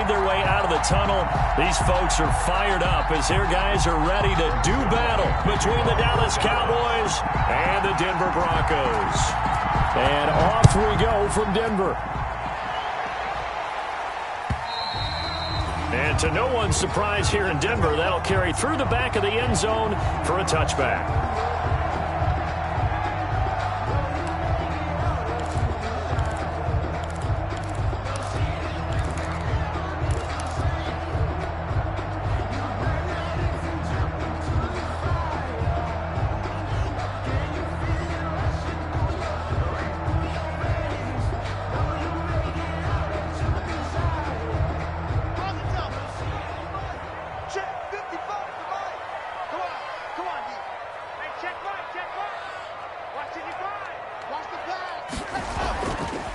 made their way out of the tunnel. These folks are fired up as their guys are ready to do battle between the Dallas Cowboys and the Denver Broncos. And off we go from Denver. And to no one's surprise here in Denver, that'll carry through the back of the end zone for a touchback.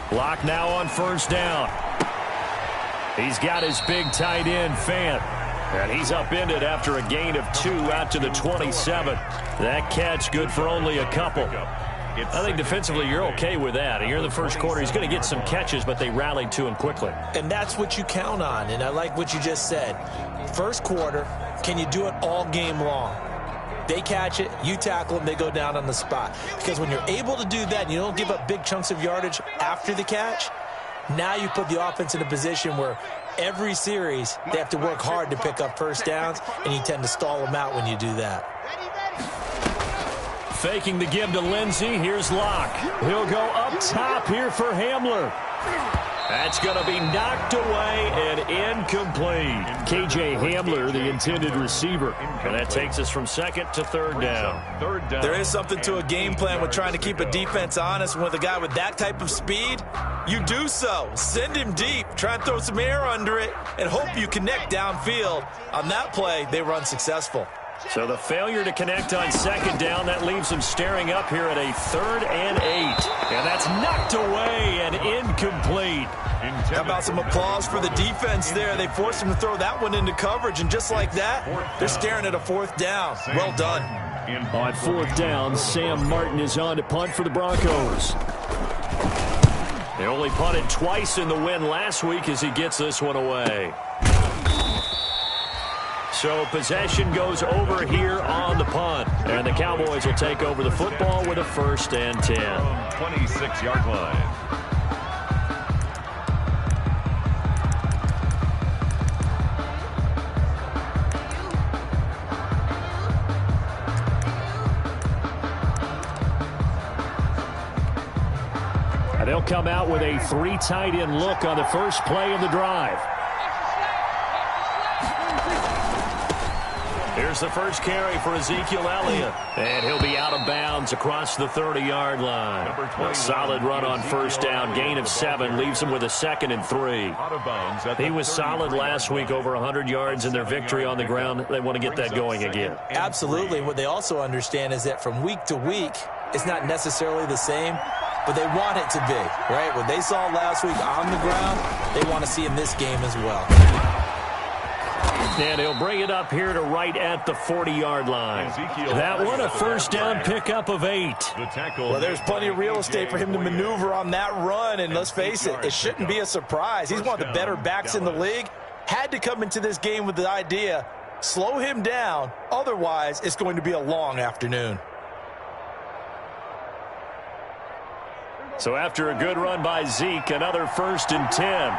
Block now on first down. He's got his big tight end, Fant. And he's upended after a gain of 2 out to the 27. That catch good for only a couple. I think defensively you're okay with that. Here in the first quarter, he's going to get some catches, but they rallied to him quickly. And that's what you count on, and I like what you just said. First quarter, can you do it all game long? They catch it, you tackle them, they go down on the spot. Because when you're able to do that and you don't give up big chunks of yardage after the catch, now you put the offense in a position where every series they have to work hard to pick up first downs, and you tend to stall them out when you do that. Faking the give to Lindsey. Here's Locke. He'll go up top here for Hamler. That's going to be knocked away and incomplete. K.J. Hamler, the intended receiver. And that takes us from second to third down. There is something to a game plan with trying to keep a defense honest. With a guy with that type of speed, you do so. Send him deep. Try and throw some air under it and hope you connect downfield. On that play, they run successful. So the failure to connect on second down, that leaves them staring up here at a 3rd and 8. And that's knocked away and incomplete. How about some applause for the defense there? They forced him to throw that one into coverage, and just like that, they're staring at a 4th down. Well done. On 4th down, Sam Martin is on to punt for the Broncos. They only punted twice in the win last week as he gets this one away. So possession goes over here on the punt. And the Cowboys will take over the football with a 1st and 10. 26-yard line. And they'll come out with a 3 tight end look on the first play of the drive. Here's the first carry for Ezekiel Elliott. And he'll be out of bounds across the 30-yard line. A solid run on first down. Gain of 7 leaves him with a 2nd and 3. He was solid last week, over 100 yards in their victory on the ground. They want to get that going again. Absolutely. What they also understand is that from week to week, it's not necessarily the same, but they want it to be, right? What they saw last week on the ground, they want to see in this game as well. And he'll bring it up here to right at the 40-yard line. That one a first down pickup of 8. Well, there's plenty of real estate for him to maneuver on that run, and let's face it, it shouldn't be a surprise. He's one of the better backs in the league. Had to come into this game with the idea, slow him down, otherwise it's going to be a long afternoon. So after a good run by Zeke, another 1st and 10.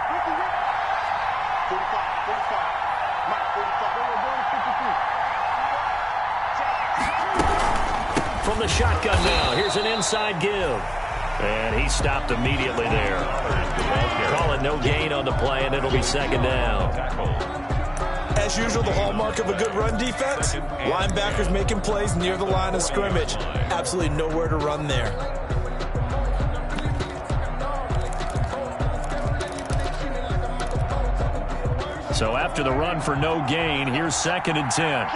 From the shotgun now, here's an inside give. And he stopped immediately there. Call it no gain on the play, and it'll be 2nd down. As usual, the hallmark of a good run defense, linebackers making plays near the line of scrimmage. Absolutely nowhere to run there. So after the run for no gain, here's 2nd and 10.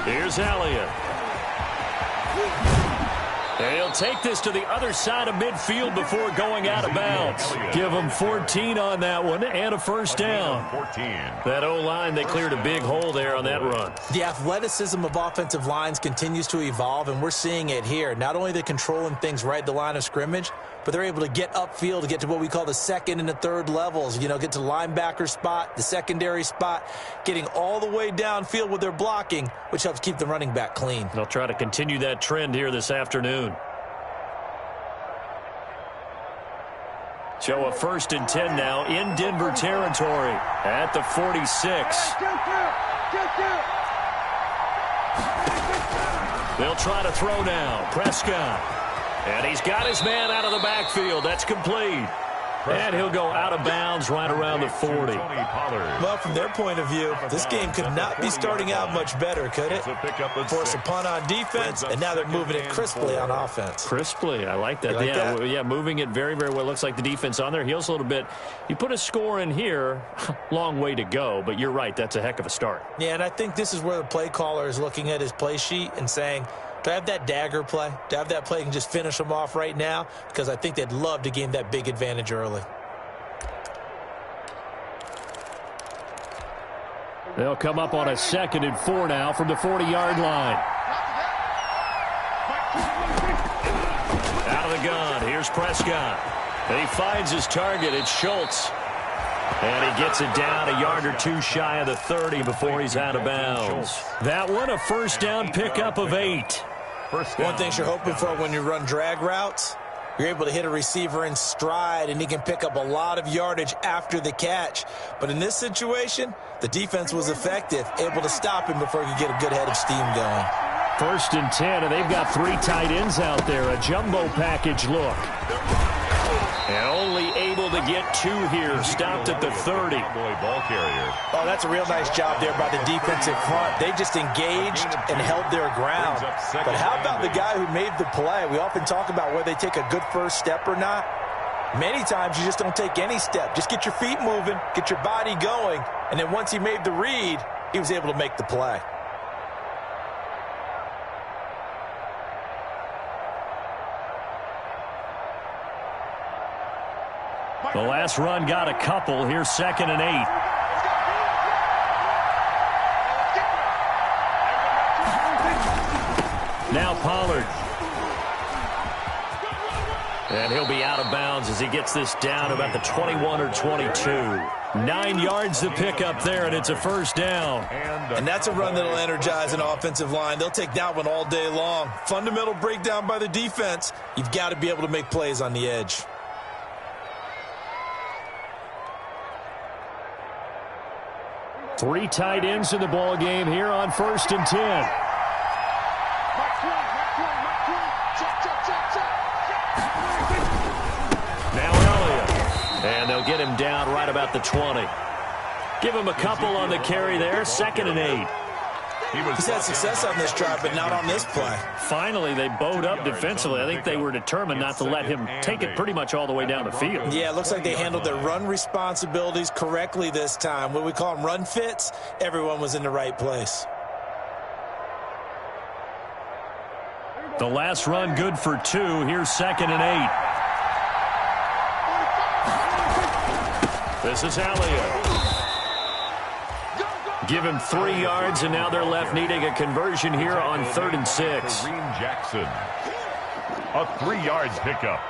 Here's Elliott. They'll take this to the other side of midfield before going out of bounds. Give them 14 on that one and a first down. 14. That O-line, they cleared a big hole there on that run. The athleticism of offensive lines continues to evolve, and we're seeing it here. Not only are they controlling things right at the line of scrimmage, but they're able to get upfield to get to what we call the second and the third levels. You know, get to the linebacker spot, the secondary spot, getting all the way downfield with their blocking, which helps keep the running back clean. They'll try to continue that trend here this afternoon. So a 1st and 10 now in Denver territory at the 46. They'll try to throw now. Prescott. And he's got his man out of the backfield. That's complete. And he'll go out of bounds right around the 40. Well, from their point of view, this game could not be starting out much better, could it? Force a punt on defense, and now they're moving it crisply on offense. Crisply, I like that. Like that? Yeah, moving it very, very well. Looks like the defense on their heels a little bit. You put a score in here, long way to go, but you're right, that's a heck of a start. Yeah, and I think this is where the play caller is looking at his play sheet and saying, do I have that dagger play? Do I have that play and just finish them off right now? Because I think they'd love to gain that big advantage early. They'll come up on a 2nd and 4 now from the 40-yard line. Out of the gun. Here's Prescott. And he finds his target. It's Schultz. And he gets it down a yard or two shy of the 30 before he's out of bounds. That one, a first down pickup of 8. One thing you're hoping for when you run drag routes, you're able to hit a receiver in stride, and he can pick up a lot of yardage after the catch. But in this situation, the defense was effective, able to stop him before he could get a good head of steam going. 1st and 10, and they've got 3 tight ends out there. A jumbo package look. And only able to get 2 here. Stopped at the 30. Ball carrier. Oh, that's a real nice job there by the defensive front. They just engaged and held their ground. But how about the guy who made the play? We often talk about whether they take a good first step or not. Many times you just don't take any step. Just get your feet moving, get your body going, and then once he made the read, he was able to make the play. The last run got a couple. Here's 2nd and 8. Now Pollard. And he'll be out of bounds as he gets this down about the 21 or 22. 9 yards to pick up there, and it's a first down. And that's a run that'll energize an offensive line. They'll take that one all day long. Fundamental breakdown by the defense. You've got to be able to make plays on the edge. Three tight ends in the ball game here on 1st and 10. Now Elliott. And they'll get him down right about the 20. Give him a couple on the carry there. 2nd and 8. He's had success on this drive, but not on this play. Finally, they bowed up defensively. I think they were determined not to let him take it pretty much all the way down the field. Yeah, it looks like they handled their run responsibilities correctly this time. What we call them run fits, everyone was in the right place. The last run good for 2. Here's 2nd and 8. This is Elliott. Give him 3 yards, and now they're left needing a conversion here on 3rd and 6. Kareem Jackson. A 3 yards pickup.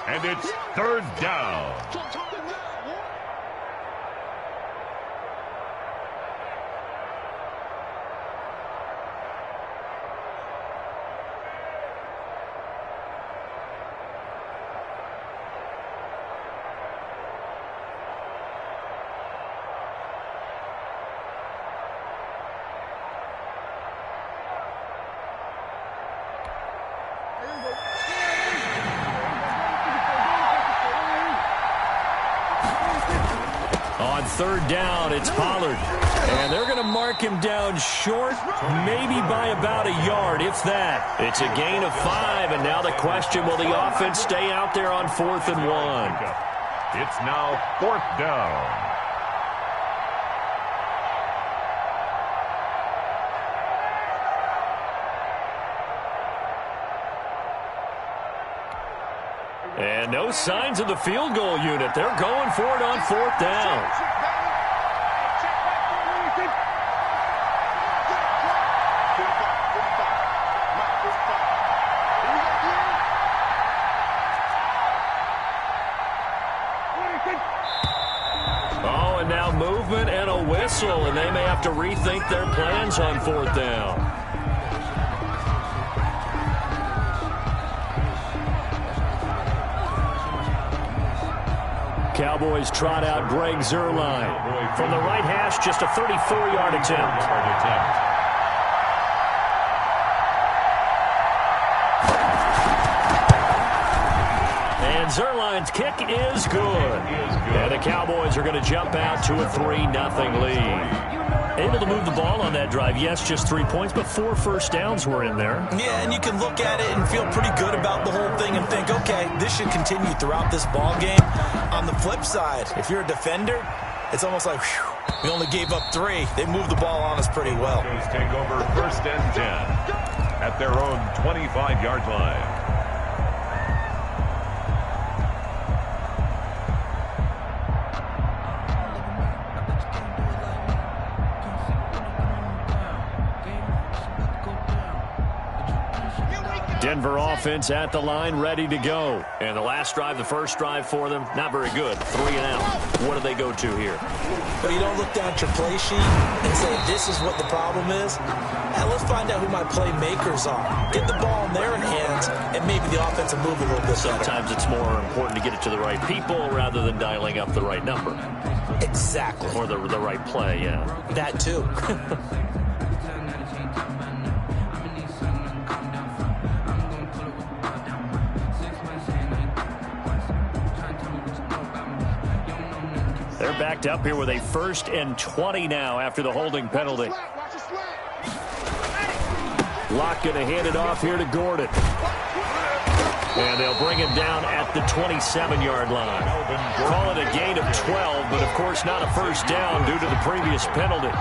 And it's 3rd down. On 3rd down, it's Pollard. And they're going to mark him down short, maybe by about a yard, if that. It's a gain of 5, and now the question, will the offense stay out there on 4th and 1? It's now 4th down. And no signs of the field goal unit. They're going for it on 4th down. Oh, and now movement and a whistle, and they may have to rethink their plans on 4th down. Cowboys trot out Greg Zuerlein. From the right hash, just a 34-yard attempt. And Zuerlein's kick is good. And the Cowboys are going to jump out to a 3-0 lead. Able to move the ball on that drive. Yes, just 3 points, but 4 first downs were in there. Yeah, and you can look at it and feel pretty good about the whole thing and think, okay, this should continue throughout this ball game. On the flip side, if you're a defender, it's almost like, whew, we only gave up 3. They moved the ball on us pretty well. Take over 1st and 10 at their own 25-yard line. Denver offense at the line, ready to go. And the last drive, the first drive for them, not very good. 3 and out. What do they go to here? But you don't look down at your play sheet and say, this is what the problem is. Now let's find out who my playmakers are. Get the ball in their hands, and maybe the offense will move a little bit better. Sometimes it's more important to get it to the right people rather than dialing up the right number. Exactly. Or the right play, yeah. That too. They're backed up here with a 1st and 20 now after the holding penalty. Locke going to hand it off here to Gordon. And they'll bring him down at the 27-yard line. Call it a gain of 12, but of course not a first down due to the previous penalty.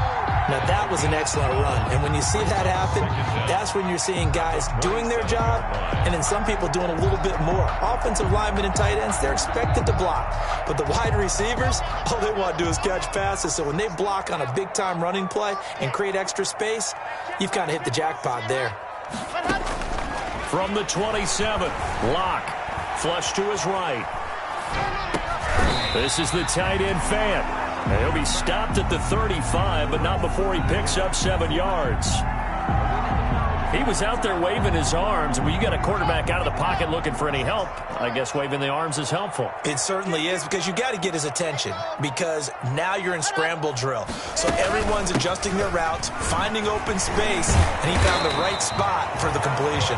Now that was an excellent run, and when you see that happen, that's when you're seeing guys doing their job, and then some people doing a little bit more. Offensive linemen and tight ends, they're expected to block, but the wide receivers, all they want to do is catch passes. So when they block on a big-time running play and create extra space, you've kind of hit the jackpot there. From the 27, Locke, flush to his right. This is the tight end Fant. He'll be stopped at the 35, but not before he picks up 7 yards. He was out there waving his arms, and when you got a quarterback out of the pocket looking for any help, I guess waving the arms is helpful. It certainly is, because you got to get his attention, because now you're in scramble drill. So everyone's adjusting their routes, finding open space, and he found the right spot for the completion.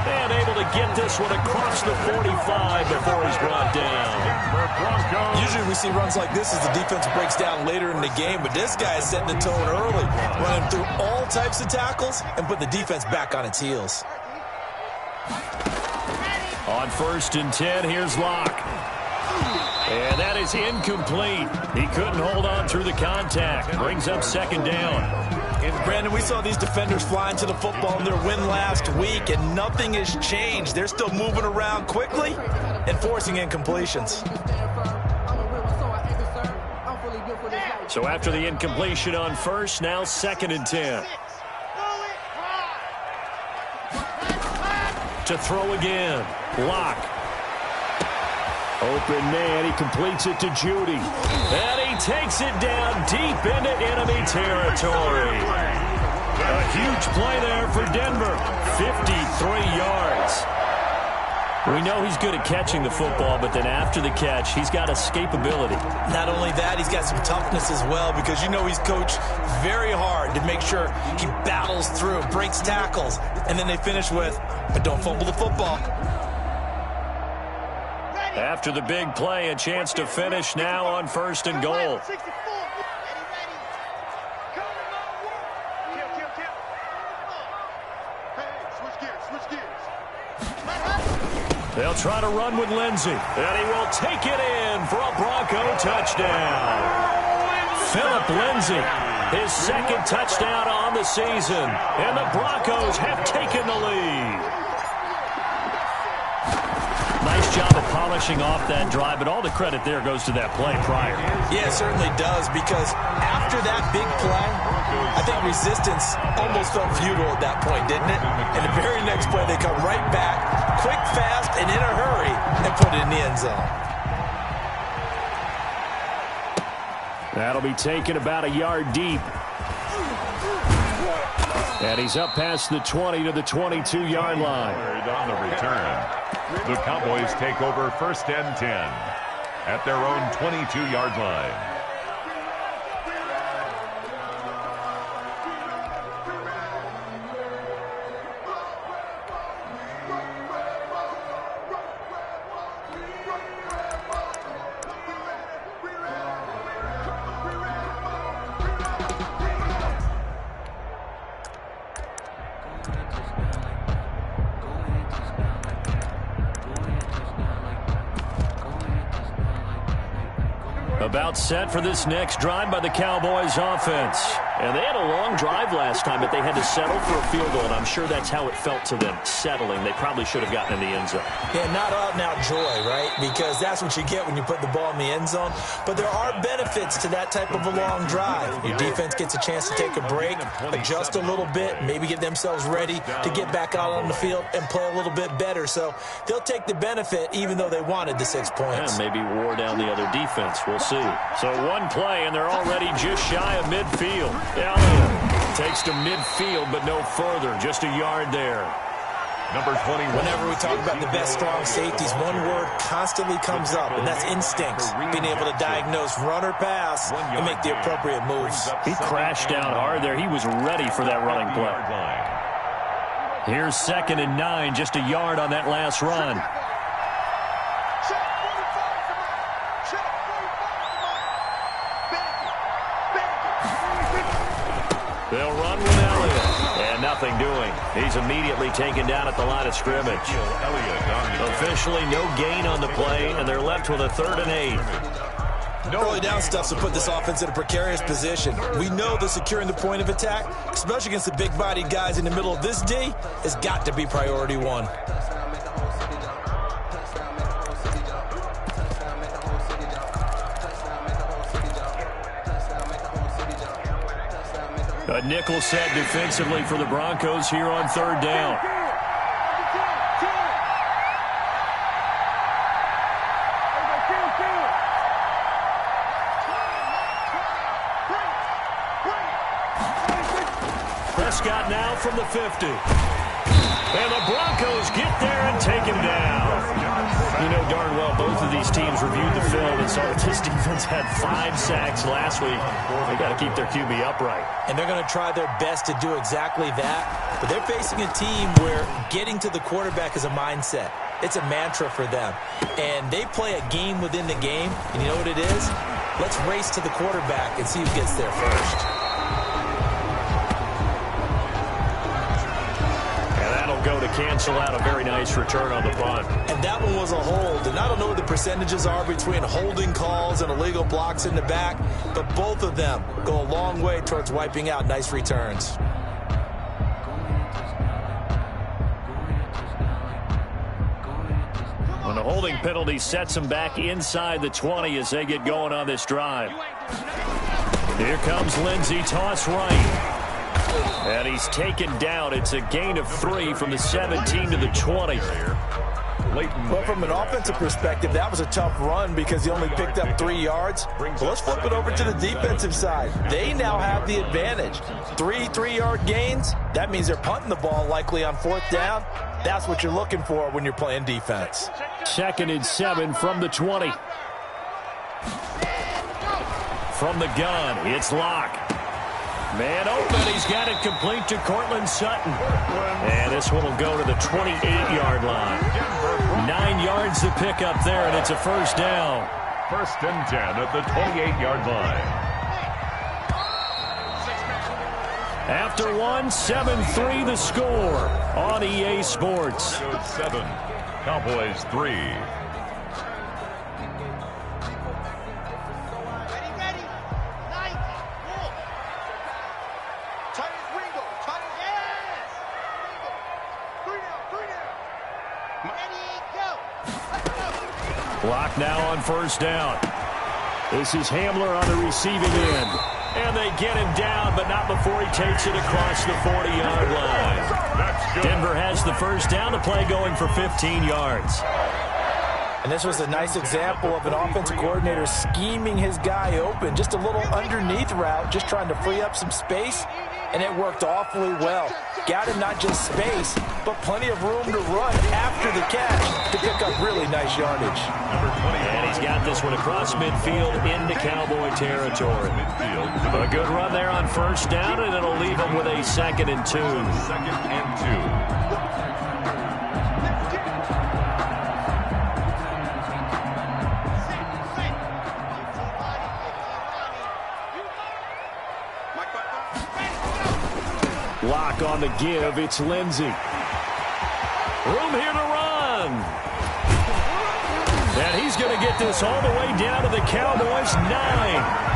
And able to get this one across the 45 before he's brought down. Usually we see runs like this as the defense breaks down later in the game, but this guy is setting the tone early, running through all types of tackles and put the defense back on its heels. On 1st and 10, here's Locke. And that is incomplete. He couldn't hold on through the contact. Brings up 2nd down. Brandon, we saw these defenders flying to the football in their win last week, and nothing has changed. They're still moving around quickly and forcing incompletions. So after the incompletion on 1st, now 2nd and 10. To throw again. Locke. Open man, he completes it to Judy. And he takes it down deep into enemy territory. A huge play there for Denver. 53 yards. We know he's good at catching the football, but then after the catch, he's got escapability. Not only that, he's got some toughness as well, because you know he's coached very hard to make sure he battles through, breaks tackles, and then they finish with, but don't fumble the football. After the big play, a chance to finish now on 1st and goal. They'll try to run with Lindsey, and he will take it in for a Bronco touchdown. Phillip Lindsay, his 2nd touchdown on the season, and the Broncos have taken the lead. Nice job of polishing off that drive, but all the credit there goes to that play prior. Yeah, it certainly does, because after that big play, I think resistance almost felt futile at that point, didn't it? And the very next play, they come right back, quick, fast, and in a hurry, and put it in the end zone. That'll be taken about a yard deep. And he's up past the 20 to the 22-yard line. On the return, the Cowboys take over 1st and 10 at their own 22-yard line. About set for this next drive by the Cowboys offense. And they had a long drive last time, but they had to settle for a field goal, and I'm sure that's how it felt to them, settling. They probably should have gotten in the end zone. Yeah, not out-and-out joy, right? Because that's what you get when you put the ball in the end zone. But there are benefits to that type of a long drive. Your defense gets a chance to take a break, adjust a little bit, maybe get themselves ready to get back out on the field and play a little bit better. So they'll take the benefit even though they wanted the 6 points. Yeah, maybe wore down the other defense. We'll see. So one play, and they're already just shy of midfield. Elliott takes to midfield, but no further. Just a yard there. Number 21. Whenever we talk about the best strong safeties, one word constantly comes up, and that's instincts. Being able to diagnose run or pass and make the appropriate moves. He crashed down hard there. He was ready for that running play. Here's 2nd and 9, just a yard on that last run. They'll run with Elliott. And nothing doing. He's immediately taken down at the line of scrimmage. Officially no gain on the play, and they're left with a 3rd and 8. Early down stuff to put this offense in a precarious position. We know that securing the point of attack, especially against the big-bodied guys in the middle of this D, has got to be priority one. A nickel set defensively for the Broncos here on 3rd down. Prescott now from the 50. And the Broncos get there and take him down. You know darn well both of these teams reviewed the film and saw that this defense had 5 sacks last week. They got to keep their QB upright. And they're going to try their best to do exactly that. But they're facing a team where getting to the quarterback is a mindset. It's a mantra for them. And they play a game within the game. And you know what it is? Let's race to the quarterback and see who gets there first. Go to cancel out a very nice return on the punt. And that one was a hold. And I don't know what the percentages are between holding calls and illegal blocks in the back, but both of them go a long way towards wiping out nice returns. When the holding penalty sets them back inside the 20 as they get going on this drive. Here comes Lindsey, toss right. And he's taken down. It's a gain of 3 from the 17 to the 20. Well, from an offensive perspective, that was a tough run because he only picked up 3 yards. Well, let's flip it over to the defensive side. They now have the advantage. 3 3-yard gains. That means they're punting the ball likely on 4th down. That's what you're looking for when you're playing defense. 2nd and 7 from the 20. From the gun, it's Locke. Man open, he's got it complete to Cortland Sutton. And this one will go to the 28-yard line. 9 yards to pick up there, and it's a 1st down. 1st and 10 at the 28-yard line. After 1, 7-3 the score on EA Sports. 7, Cowboys 3. Clock now on first down. This is Hamler on the receiving end. And they get him down, but not before he takes it across the 40-yard line. Denver has the first down, the play going for 15 yards. And this was a nice example of an offensive coordinator scheming his guy open. Just a little underneath route, just trying to free up some space, and it worked awfully well. Got him not just space, but plenty of room to run after the catch to pick up really nice yardage. And he's got this one across midfield into Cowboy territory. A good run there on first down, and it'll leave him with a 2nd and 2. 2nd and 2. Lock on the give. It's Lindsey. Room here to run. And he's going to get this all the way down to the Cowboys' 9.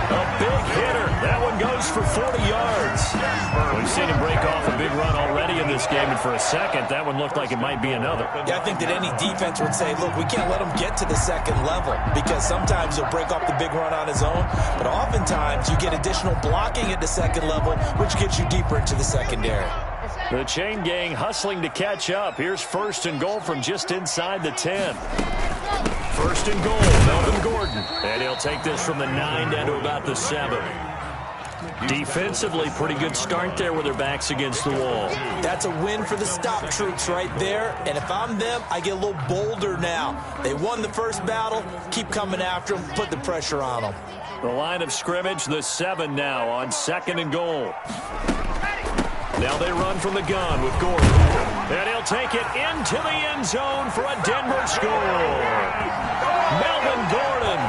A big hitter. That one goes for 40 yards. We've seen him break off a big run already in this game, and for a second, that one looked like it might be another. Yeah, I think that any defense would say, look, we can't let him get to the second level, because sometimes he'll break off the big run on his own, but oftentimes you get additional blocking at the second level, which gets you deeper into the secondary. The chain gang hustling to catch up. Here's 1st and goal from just inside the 10. 1st and goal, Melvin Gordon. And he'll take this from the 9 down to about the 7. Defensively, pretty good start there with their backs against the wall. That's a win for the stop troops right there. And if I'm them, I get a little bolder now. They won the first battle. Keep coming after them. Put the pressure on them. The line of scrimmage, the 7 now on 2nd and goal. Now they run from the gun with Gordon. And he'll take it into the end zone for a Denver score. Melvin Gordon,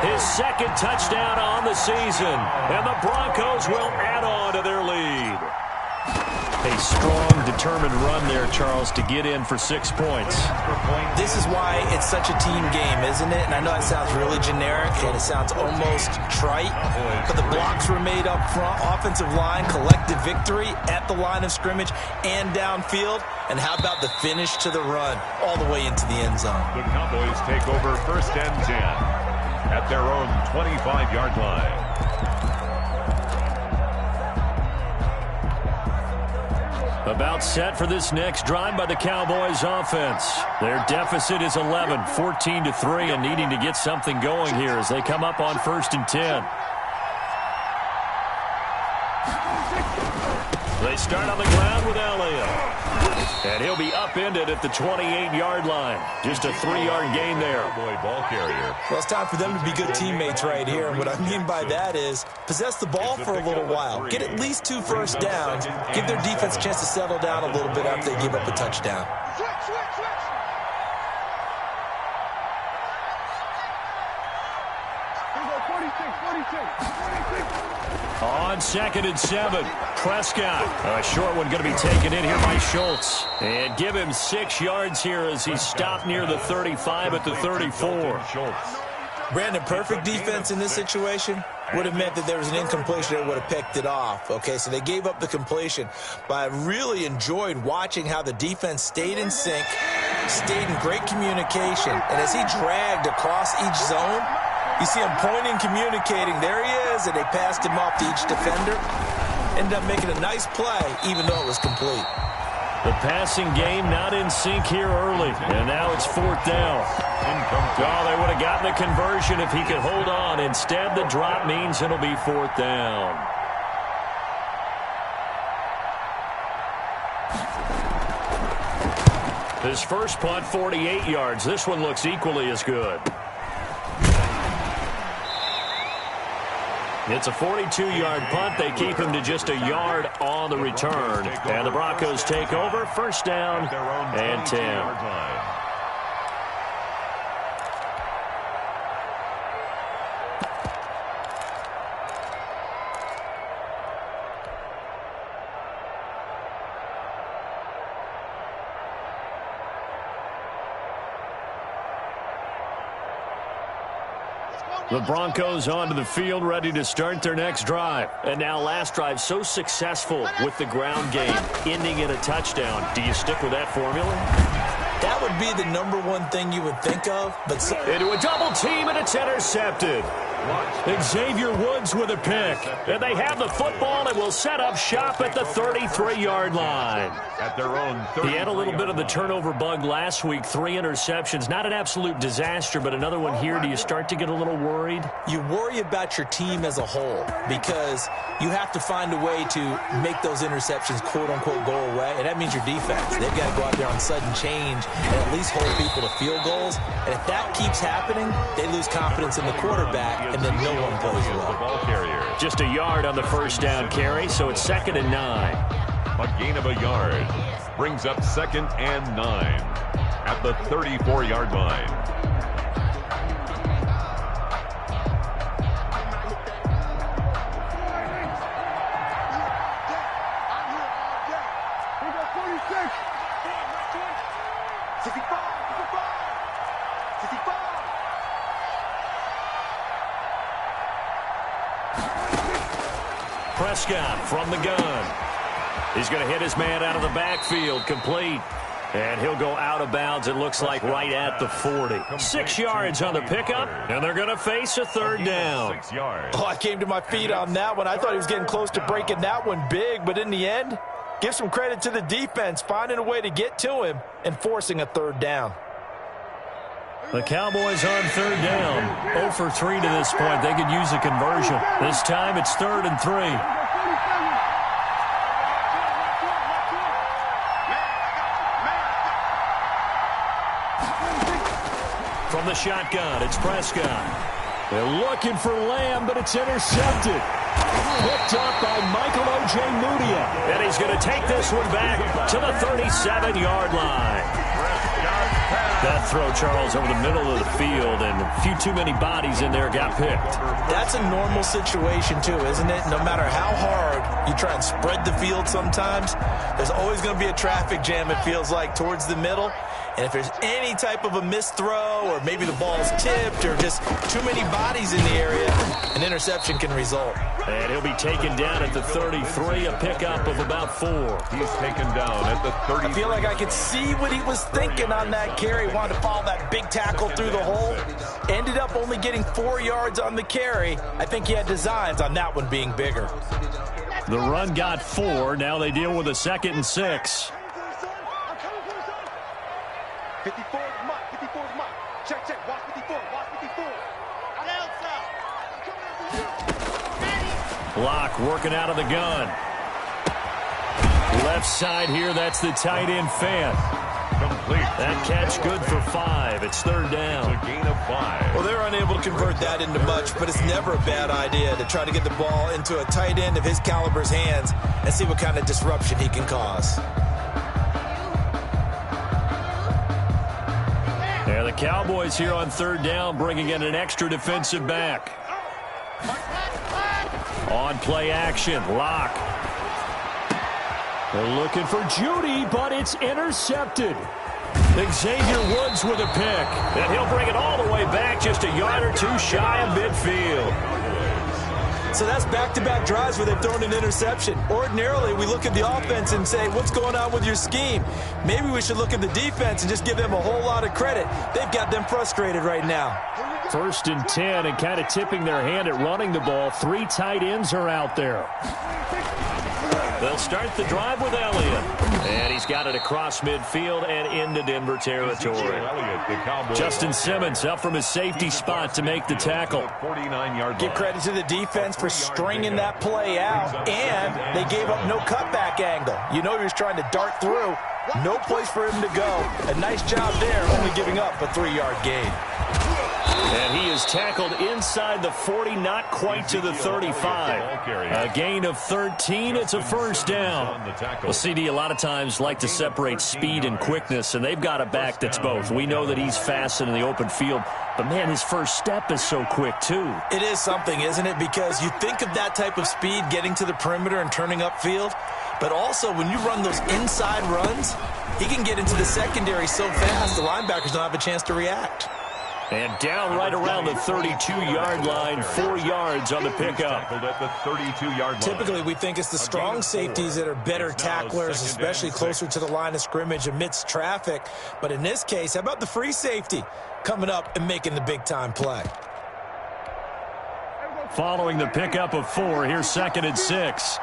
his 2nd touchdown on the season. And the Broncos will add on to their lead. A strong, determined run there, Charles, to get in for 6 points. This is why it's such a team game, isn't it? And I know that sounds really generic, and it sounds almost trite, but the blocks were made up front. Offensive line, collective victory at the line of scrimmage and downfield. And how about the finish to the run all the way into the end zone? The Cowboys take over 1st and 10 at their own 25-yard line. About set for this next drive by the Cowboys offense. Their deficit is 11, 14-3, and needing to get something going here as they come up on 1st and 10. They start on the ground with Elliott. And he'll be upended at the 28-yard line. Just a 3-yard gain there. Ball carrier. Well, it's time for them to be good teammates right here. And what I mean by that is possess the ball for a little while. Get at least 2 first downs. Give their defense a chance to settle down a little bit after they give up a touchdown. On 2nd and 7, Prescott. A short one going to be taken in here by Schultz. And give him 6 yards here as he's stopped near the 35 at the 34. Brandon, perfect defense in this situation would have meant that there was an incompletion that would have picked it off. Okay, so they gave up the completion. But I really enjoyed watching how the defense stayed in sync, stayed in great communication. And as he dragged across each zone, you see him pointing, communicating. There he is, and they passed him off to each defender. Ended up making a nice play, even though it was complete. The passing game not in sync here early, and now it's 4th down. Oh, they would have gotten the conversion if he could hold on. Instead, the drop means it'll be 4th down. His first punt, 48 yards. This one looks equally as good. It's a 42-yard punt. They keep him to just a yard on the return. And the Broncos take over. 1st down and 10. The Broncos onto the field, ready to start their next drive. And now last drive so successful with the ground game, ending in a touchdown. Do you stick with that formula? That that would be the #1 thing you would think of. But into a double team, and it's intercepted. Xavier Woods with a pick. And they have the football and will set up shop at the 33-yard line. At their own 30. He had a little bit of the turnover bug last week, 3 interceptions. Not an absolute disaster, but another one here. Do you start to get a little worried? You worry about your team as a whole because you have to find a way to make those interceptions, quote-unquote, go away, and that means your defense. They've got to go out there on sudden change and at least hold people to field goals. And if that keeps happening, they lose confidence in the quarterback, and then no one plays well. Just a yard on the first down carry, so it's 2nd and 9. A gain of a yard brings up 2nd and 9 at the 34-yard line. Prescott from the gun. He's going to hit his man out of the backfield, complete. And he'll go out of bounds, it looks like, right at the 40. 6 yards on the pickup, and they're going to face a 3rd down. Oh, I came to my feet on that one. I thought he was getting close to breaking that one big, but in the end, give some credit to the defense, finding a way to get to him and forcing a 3rd down. The Cowboys on 3rd down. 0 for 3 to this point. They could use a conversion. This time it's 3rd and 3. From the shotgun, it's Prescott. They're looking for Lamb, but it's intercepted. Picked up by Michael Ojemudia. And he's going to take this one back to the 37-yard line. That throw, Charles, over the middle of the field, and a few too many bodies in there got picked. That's a normal situation, too, isn't it? No matter how hard you try and spread the field sometimes, there's always going to be a traffic jam, it feels like, towards the middle. And if there's any type of a missed throw or maybe the ball's tipped or just too many bodies in the area, an interception can result. And he'll be taken down at the 33, a pickup of about 4. He's taken down at the 30. I feel like I could see what he was thinking on that carry. Wanted to follow that big tackle through the hole. Ended up only getting 4 yards on the carry. I think he had designs on that one being bigger. The run got 4. Now they deal with a 2nd and 6. 54 is Mike. 54 is Mike. Check, check. Watch 54. Watch 54. Locke working out of the gun. Left side here, that's the tight end Fant. Complete. That catch good for 5. It's 3rd down. It's a gain of 5. Well, they're unable to convert that into much, but it's never a bad idea to try to get the ball into a tight end of his caliber's hands and see what kind of disruption he can cause. Yeah, the Cowboys here on 3rd down, bringing in an extra defensive back. On play action, Locke. They're looking for Judy, but it's intercepted. Xavier Woods with a pick. And he'll bring it all the way back, just a yard or 2 shy of midfield. So that's back-to-back drives where they've thrown an interception. Ordinarily, we look at the offense and say, what's going on with your scheme? Maybe we should look at the defense and just give them a whole lot of credit. They've got them frustrated right now. 1st and 10, and kind of tipping their hand at running the ball. 3 tight ends are out there. They'll start the drive with Elliott. And he's got it across midfield and into Denver territory. Justin Simmons up from his safety spot to make the tackle. Give credit to the defense for stringing that play out, and they gave up no cutback angle. You know he was trying to dart through. No place for him to go. A nice job there, only giving up a 3-yard gain. And he is tackled inside the 40, not quite to the 35. A gain of 13. It's a 1st down. Well, CD a lot of times like to separate speed and quickness, and they've got a back that's both. We know that he's fast in the open field, but, man, his first step is so quick, too. It is something, isn't it? Because you think of that type of speed getting to the perimeter and turning upfield, but also when you run those inside runs, he can get into the secondary so fast the linebackers don't have a chance to react. And down right around the 32-yard line, 4 yards on the pickup. Tackled at the 32-yard line. Typically, we think it's the strong safeties that are better tacklers, especially closer to the line of scrimmage amidst traffic. But in this case, how about the free safety coming up and making the big-time play? Following the pickup of 4, here's 2nd and 6.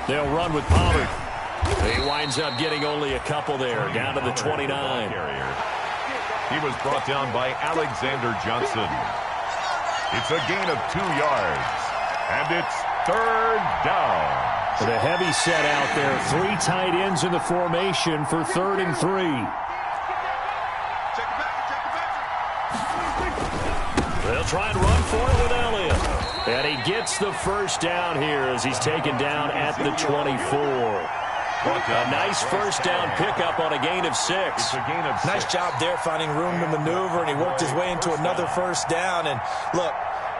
They'll run with Pollard. He winds up getting only a couple there, down to the 29. He was brought down by Alexander Johnson. It's a gain of 2 yards, and it's 3rd down. With a heavy set out there, 3 tight ends in the formation for 3rd and 3. They'll try and run for it with Elliott. And he gets the first down here as he's taken down at the 24. A nice first down pickup on a gain of 6. Nice job there finding room to maneuver, and he worked his way into another first down. And look,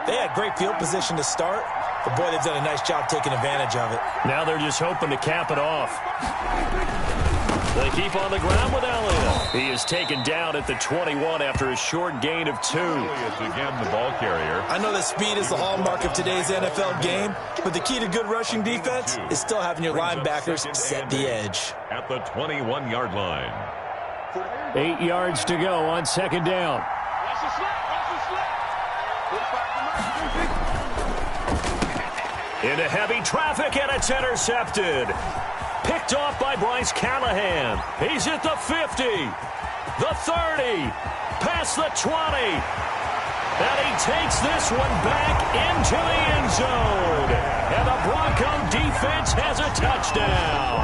they had great field position to start, but boy, they've done a nice job taking advantage of it. Now they're just hoping to cap it off. They keep on the ground with Elliott. He is taken down at the 21 after a short gain of 2. Again, the ball carrier. I know that speed is the hallmark of today's NFL game, but the key to good rushing defense is still having your linebackers set the edge. At the 21-yard line. 8 yards to go on 2nd down. Into heavy traffic, and it's intercepted. Picked off by Bryce Callahan. He's at the 50, the 30, past the 20. And he takes this one back into the end zone. And the Bronco defense has a touchdown.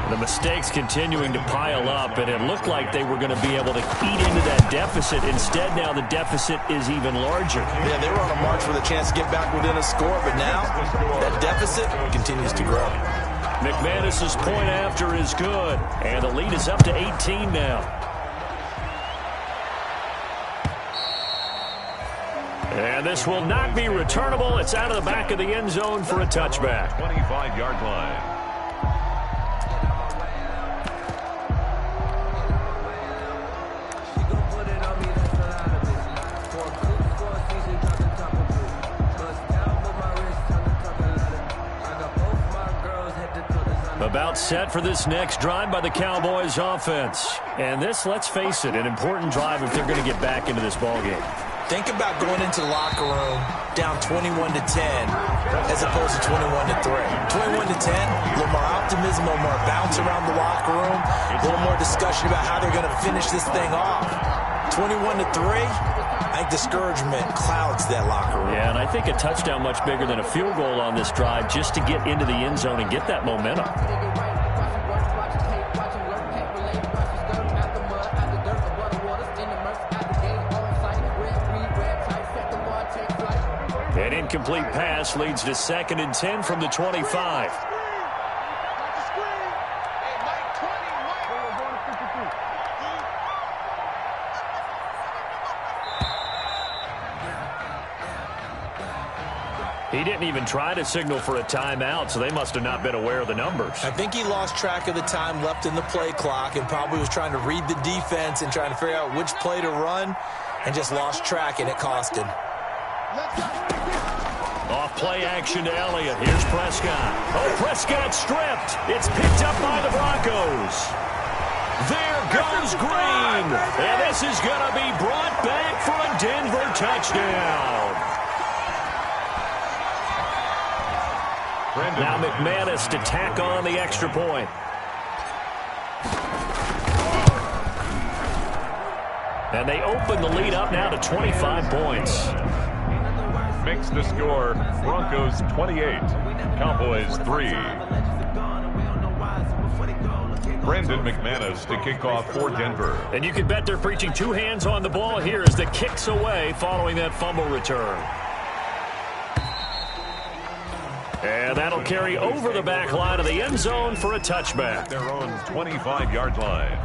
The mistakes continuing to pile up, and it looked like they were going to be able to eat into that deficit. Instead, now the deficit is even larger. Yeah, they were on a march with a chance to get back within a score, but now that deficit continues to grow. McManus's point after is good, and the lead is up to 18 now. And this will not be returnable. It's out of the back of the end zone for a touchback. 25-yard line. About set for this next drive by the Cowboys offense. And this, let's face it, an important drive if they're going to get back into this ballgame. Think about going into the locker room down 21-10 as opposed to 21-3. 21-10, a little more optimism, a little more bounce around the locker room, a little more discussion about how they're going to finish this thing off. 21-3, I think discouragement clouds that locker room. Yeah, and I think a touchdown much bigger than a field goal on this drive just to get into the end zone and get that momentum. An incomplete pass leads to 2nd and 10 from the 25. He didn't even try to signal for a timeout, so they must have not been aware of the numbers. I think he lost track of the time left in the play clock and probably was trying to read the defense and trying to figure out which play to run and just lost track, and it cost him. Off play action to Elliott. Here's Prescott. Oh, Prescott stripped. It's picked up by the Broncos. There goes Green. And this is going to be brought back for a Denver touchdown. Now McManus to tack on the extra point. And they open the lead up now to 25 points. Makes the score Broncos 28, Cowboys 3. Brandon McManus to kick off for Denver. And you can bet they're preaching 2 hands on the ball here as the kicks away following that fumble return. And that'll carry over the back line of the end zone for a touchback. Their own 25-yard line.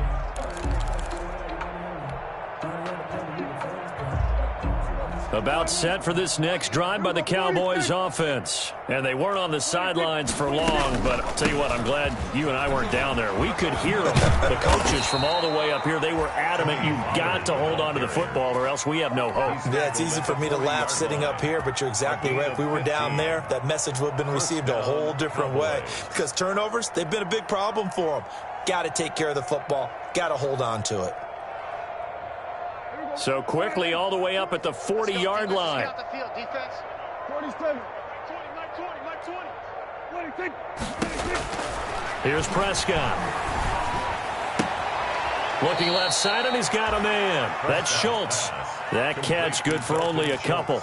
About set for this next drive by the Cowboys offense. And they weren't on the sidelines for long, but I'll tell you what, I'm glad you and I weren't down there. We could hear them. The coaches from all the way up here, they were adamant, you've got to hold on to the football or else we have no hope. Yeah, it's easy for me to laugh sitting up here, but you're exactly right. If we were down there, that message would have been received a whole different way. Because turnovers, they've been a big problem for them. Got to take care of the football. Got to hold on to it. So quickly all the way up at the 40-yard line. 47. Here's Prescott. Looking left side, and he's got a man. That's Schultz. That catch good for only a couple.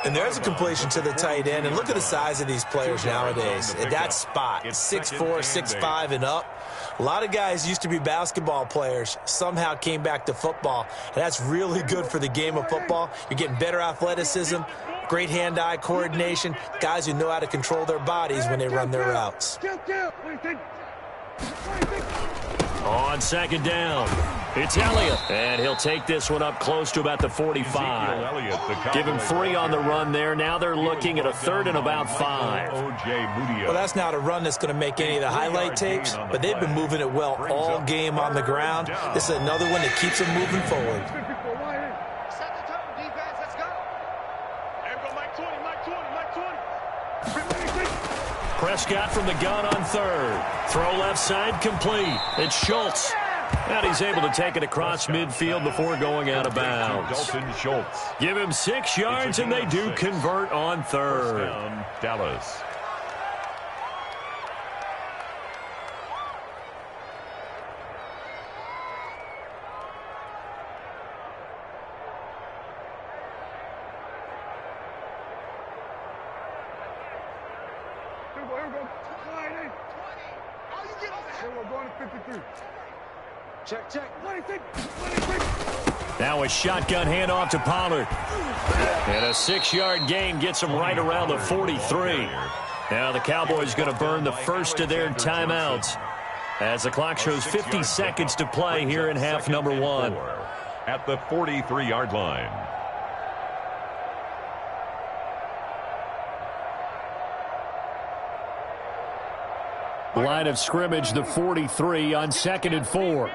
And there's a completion to the tight end. And look at the size of these players nowadays. At that spot, 6'4", 6'5", and up. A lot of guys used to be basketball players, somehow came back to football. And that's really good for the game of football. You're getting better athleticism, great hand-eye coordination, guys who know how to control their bodies when they run their routes. On second down, it's Elliott. And he'll take this one up close to about the 45. Give him 3 on the run there. Now they're looking at a 3rd and about 5. Well, that's not a run that's going to make any of the highlight tapes, but they've been moving it well all game on the ground. This is another one that keeps them moving forward. Prescott from the gun on 3rd. Throw left side complete. It's Schultz. And he's able to take it across midfield before going out of bounds. Give him 6 yards, and they do convert on 3rd. Dallas. Now a shotgun handoff to Pollard. And a 6-yard gain gets him right around the 43. Now the Cowboys going to burn the first of their timeouts as the clock shows 50 seconds to play here in half number 1. At the 43-yard line. Line of scrimmage, the 43 on 2nd and 4.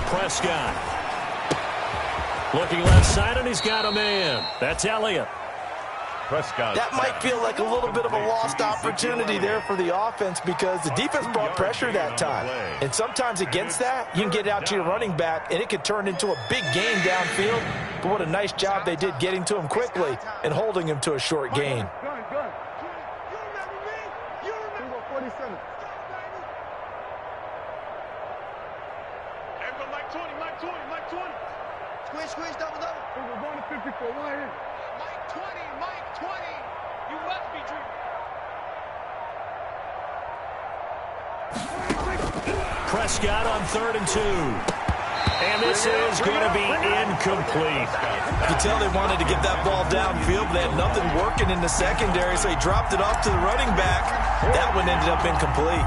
Prescott. Looking left side, and he's got a man. That's Elliott. Prescott. That might feel like a little bit of a lost opportunity there for the offense because the defense brought pressure that time. And sometimes against that, you can get out to your running back, and it could turn into a big gain downfield. But what a nice job they did getting to him quickly and holding him to a short gain. Squeeze, double. We're going to 54. Wide in. Mike 20. You must be dreaming. Prescott on 3rd and 2. And this is going to be incomplete. You could tell they wanted to get that ball downfield, but they had nothing working in the secondary, so he dropped it off to the running back. That one ended up incomplete.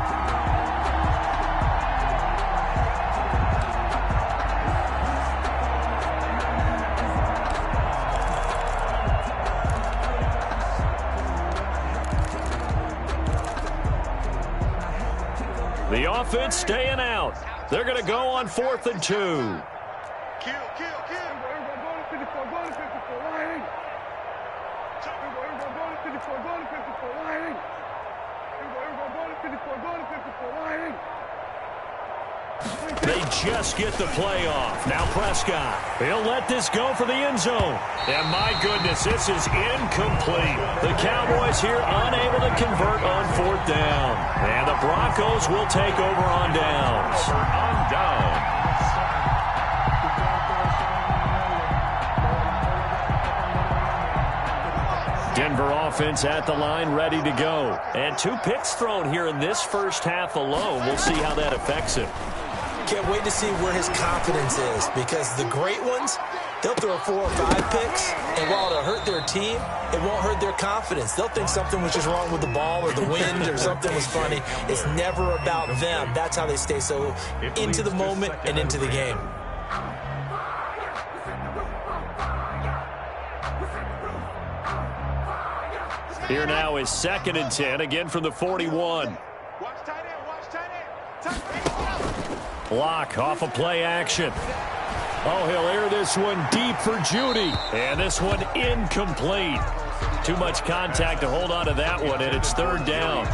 The offense staying out. They're going to go on 4th and 2. Kill. They just get the play off. Now Prescott. He'll let this go for the end zone. And my goodness, this is incomplete. The Cowboys here unable to convert on 4th down. And the Broncos will take over on downs. Denver offense at the line, ready to go. And 2 picks thrown here in this first half alone. We'll see how that affects him. Can't wait to see where his confidence is because the great ones, They'll throw 4 or 5 picks, and while it'll hurt their team, it won't hurt their confidence. They'll think something was just wrong with the ball or the wind or something was funny. It's never about them. That's how they stay so into the moment and into the game. Here now is 2nd and 10, again from the 41. Locke off a play action. Oh, he'll air this one deep for Jeudy. And this one incomplete. Too much contact to hold on to that one, and it's 3rd down.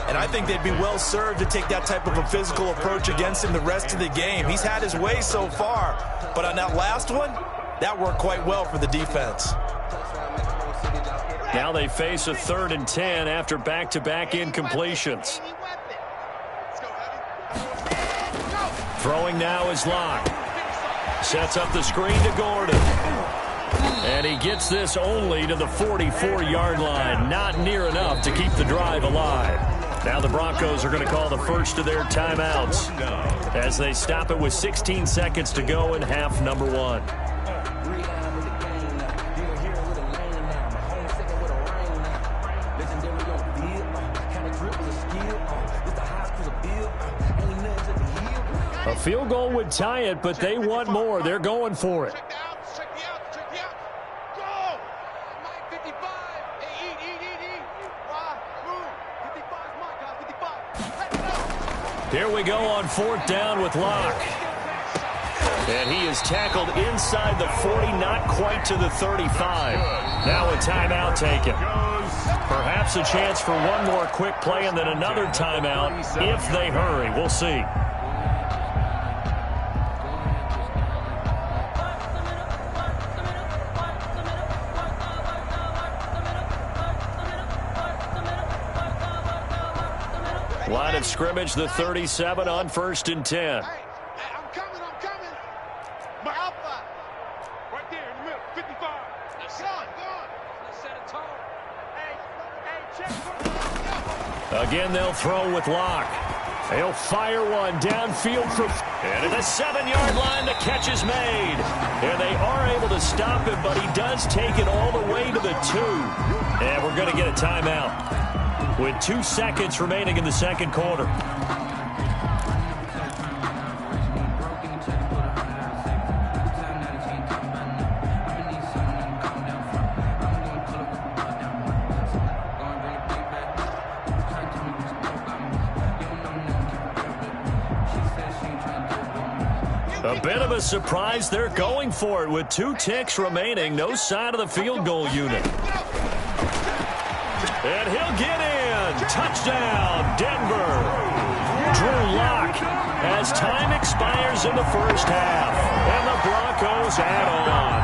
And I think they'd be well served to take that type of a physical approach against him the rest of the game. He's had his way so far, but on that last one, that worked quite well for the defense. Now they face a 3rd and 10 after back-to-back incompletions. Throwing now is Locke. Sets up the screen to Gordon. And he gets this only to the 44-yard line. Not near enough to keep the drive alive. Now the Broncos are going to call the first of their timeouts as they stop it with 16 seconds to go in half number 1. A field goal would tie it, but they want more. They're going for it. Here we go on 4th down with Locke. And he is tackled inside the 40, not quite to the 35. Now a timeout taken. Perhaps a chance for one more quick play and then another timeout if they hurry. We'll see. Line of scrimmage, the 37 on 1st and 10. Hey, I'm coming. My alpha. Right there in the middle, 55. Gone. Let's set a tone. Hey, check. Again, they'll throw with Locke. He'll fire one downfield for... And at the 7-yard line, the catch is made. And they are able to stop him, but he does take it all the way to the 2. And we're going to get a timeout with 2 seconds remaining in the 2nd quarter. A bit of a surprise. They're going for it with 2 ticks remaining. No sign of the field goal unit. And he'll get in. Touchdown, Denver. Drew Lock as time expires in the first half. And the Broncos add on.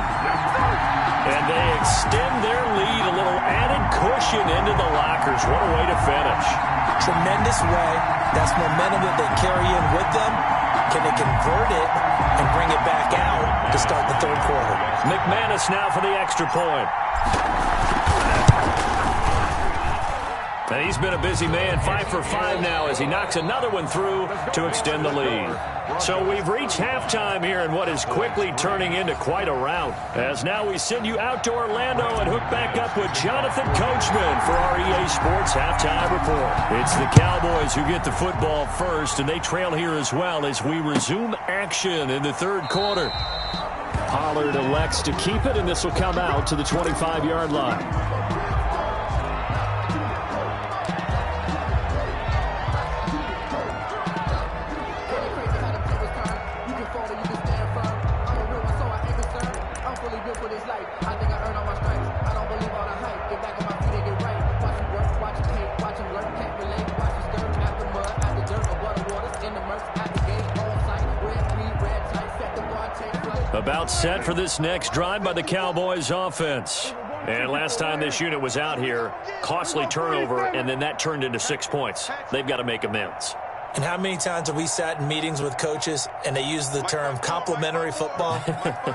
And they extend their lead, a little added cushion into the lockers. What a way to finish. Tremendous way. That's momentum that they carry in with them. Can they convert it and bring it back out to start the 3rd quarter? McManus now for the extra point. And he's been a busy man, 5 for 5 now as he knocks another one through to extend the lead. So we've reached halftime here in what is quickly turning into quite a rout. As now we send you out to Orlando and hook back up with Jonathan Coachman for our EA Sports Halftime Report. It's the Cowboys who get the football first, and they trail here as well as we resume action in the 3rd quarter. Pollard elects to keep it, and this will come out to the 25-yard line. About set for this next drive by the Cowboys offense. And last time this unit was out here, costly turnover, and then that turned into 6 points. They've got to make amends. And how many times have we sat in meetings with coaches and they use the term complementary football?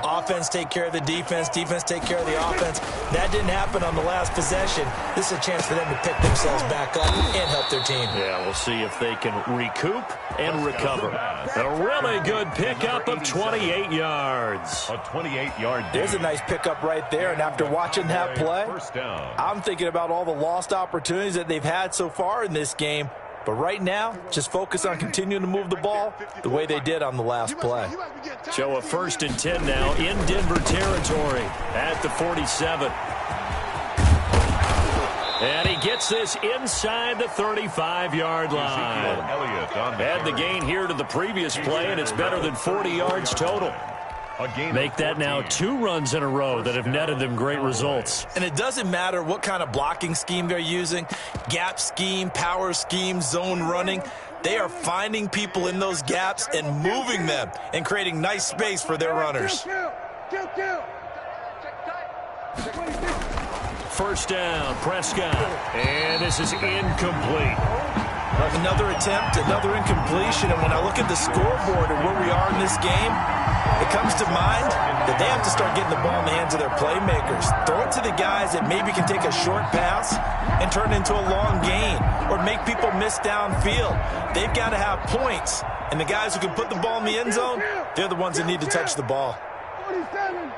Offense take care of the defense, defense take care of the offense. That didn't happen on the last possession. This is a chance for them to pick themselves back up and help their team. Yeah, we'll see if they can recoup and recover. A really good pickup of 28 yards. A 28-yard gain. There's a nice pickup right there, and after watching that play, First down. I'm thinking about all the lost opportunities that they've had so far in this game. But right now, just focus on continuing to move the ball the way they did on the last play. So a 1st and 10 now in Denver territory at the 47. And he gets this inside the 35-yard line. Add the gain here to the previous play, and it's better than 40 yards total. Make that now 2 runs in a row that have netted them great results. And it doesn't matter what kind of blocking scheme they're using, gap scheme, power scheme, zone running. They are finding people in those gaps and moving them and creating nice space for their runners. First down, Prescott. And this is incomplete. Another attempt, another incompletion. And when I look at the scoreboard and where we are in this game, it comes to mind that they have to start getting the ball in the hands of their playmakers. Throw it to the guys that maybe can take a short pass and turn it into a long gain or make people miss downfield. They've got to have points. And the guys who can put the ball in the end zone, they're the ones that need to touch the ball. 47.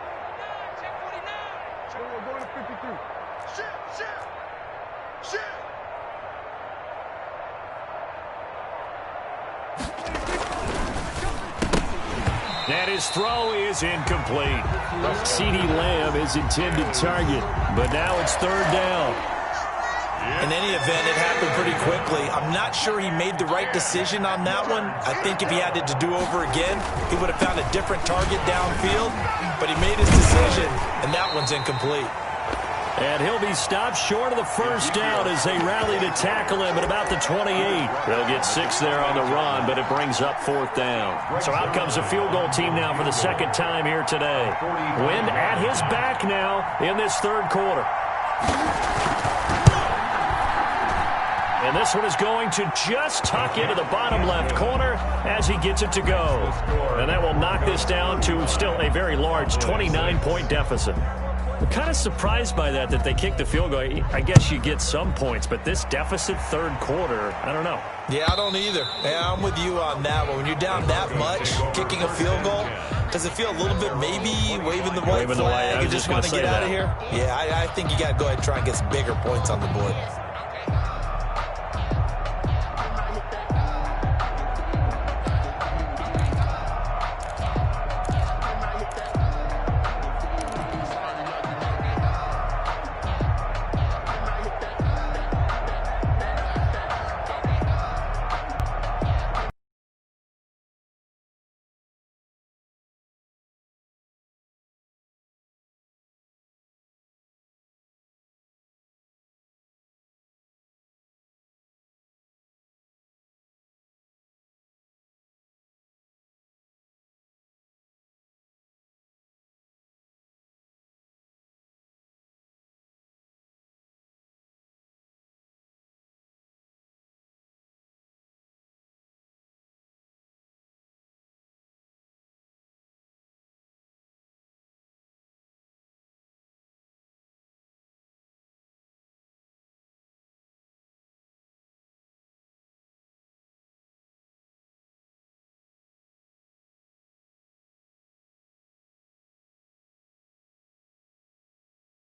And his throw is incomplete. CeeDee Lamb is intended target, but now it's 3rd down. In any event, it happened pretty quickly. I'm not sure he made the right decision on that one. I think if he had it to do over again, he would have found a different target downfield, but he made his decision, and that one's incomplete. And he'll be stopped short of the 1st down as they rally to tackle him at about the 28. They'll get 6 there on the run, but it brings up 4th down. So out comes a field goal team now for the 2nd time here today. Wind at his back now in this 3rd quarter. And this one is going to just tuck into the bottom left corner as he gets it to go. And that will knock this down to still a very large 29-point deficit. I'm kind of surprised by that they kicked the field goal. I guess you get some points, but this deficit 3rd quarter, I don't know. Yeah, I don't either. Yeah, I'm with you on that one. When you're down that much, kicking a field goal, does it feel a little bit maybe waving the white flag and just want to get out of here? Yeah, I think you got to go ahead and try and get some bigger points on the board.